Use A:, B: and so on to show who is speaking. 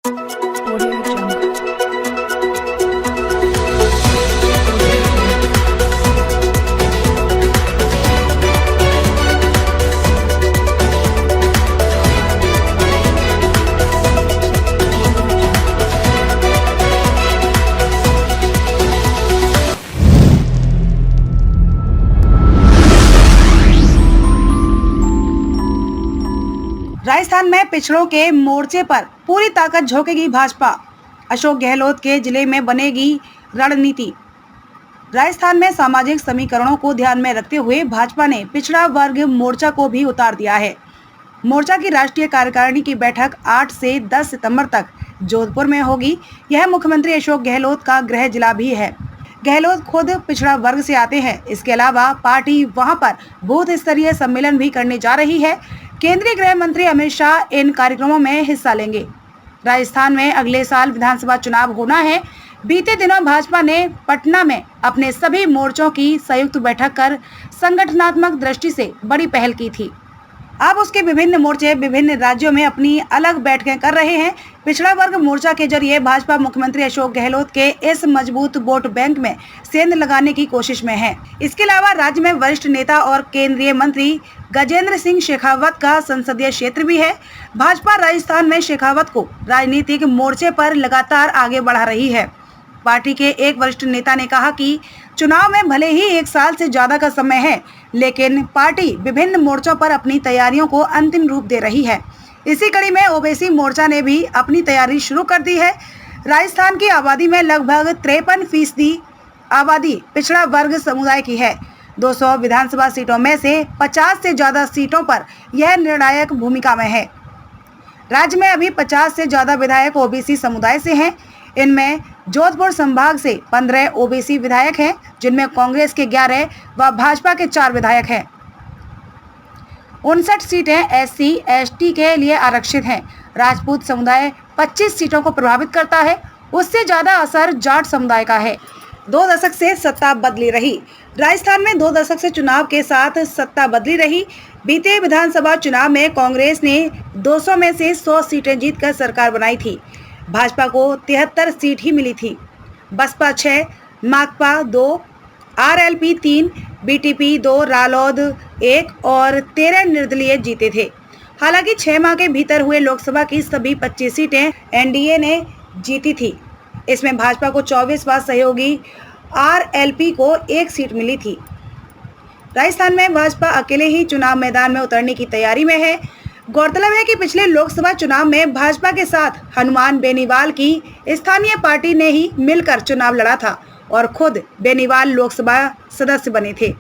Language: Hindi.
A: Audio Jungle. राजस्थान में पिछड़ों के मोर्चे पर पूरी ताकत झोंकेगी भाजपा। अशोक गहलोत के जिले में बनेगी रणनीति। राजस्थान में सामाजिक समीकरणों को ध्यान में रखते हुए भाजपा ने पिछड़ा वर्ग मोर्चा को भी उतार दिया है। मोर्चा की राष्ट्रीय कार्यकारिणी की बैठक 8 से 10 सितंबर तक जोधपुर में होगी। यह मुख्यमंत्री अशोक गहलोत का गृह जिला भी है। गहलोत खुद पिछड़ा वर्ग से आते हैं। इसके अलावा पार्टी वहां पर बूथ स्तरीय सम्मेलन भी करने जा रही है। केंद्रीय गृह मंत्री अमित शाह इन कार्यक्रमों में हिस्सा लेंगे। राजस्थान में अगले साल विधानसभा चुनाव होना है। बीते दिनों भाजपा ने पटना में अपने सभी मोर्चों की संयुक्त बैठक कर संगठनात्मक दृष्टि से बड़ी पहल की थी। अब उसके विभिन्न मोर्चे विभिन्न राज्यों में अपनी अलग बैठकें कर रहे हैं। पिछड़ा वर्ग मोर्चा के जरिए भाजपा मुख्यमंत्री अशोक गहलोत के इस मजबूत वोट बैंक में सेंध लगाने की कोशिश में है। इसके अलावा राज्य में वरिष्ठ नेता और केंद्रीय मंत्री गजेंद्र सिंह शेखावत का संसदीय क्षेत्र भी है। भाजपा राजस्थान में शेखावत को राजनीतिक मोर्चे पर लगातार आगे बढ़ा रही है। पार्टी के एक वरिष्ठ नेता ने कहा कि चुनाव में भले ही 1 साल से ज्यादा का समय है, लेकिन पार्टी विभिन्न मोर्चों पर अपनी तैयारियों को अंतिम रूप दे रही है। इसी कड़ी में ओबीसी मोर्चा ने भी अपनी तैयारी शुरू कर दी है। राजस्थान की आबादी में लगभग 53% आबादी पिछड़ा वर्ग समुदाय की है। 200 विधानसभा सीटों में से 50 से ज्यादा सीटों पर यह निर्णायक भूमिका में है। राज्य में अभी 50 से ज्यादा विधायक ओबीसी समुदाय से हैं। इनमें जोधपुर संभाग से 15 ओबीसी विधायक हैं, जिनमें कांग्रेस के 11 व भाजपा के 4 विधायक हैं। 59 सीटें एससी एसटी के लिए आरक्षित हैं। राजपूत समुदाय 25 सीटों को प्रभावित करता है। उससे ज्यादा असर जाट समुदाय का है। 2 दशक से सत्ता बदली रही। राजस्थान में 2 दशक से चुनाव के साथ सत्ता बदली रही। बीते विधानसभा चुनाव में कांग्रेस ने 200 में से 100 सीटें जीतकर सरकार बनाई थी। भाजपा को 73 सीट ही मिली थी। बसपा 6, माकपा 2, आरएलपी 3, बीटीपी 2, रालोद 1 और 13 निर्दलीय जीते थे। हालांकि 6 माह के भीतर हुए लोकसभा की सभी 25 सीटें एनडीए ने जीती थी। इसमें भाजपा को 24 व सहयोगी आरएलपी को 1 सीट मिली थी। राजस्थान में भाजपा अकेले ही चुनाव मैदान में उतरने की तैयारी में है। गौरतलब है कि पिछले लोकसभा चुनाव में भाजपा के साथ हनुमान बेनीवाल की स्थानीय पार्टी ने ही मिलकर चुनाव लड़ा था और खुद बेनीवाल लोकसभा सदस्य बने थे।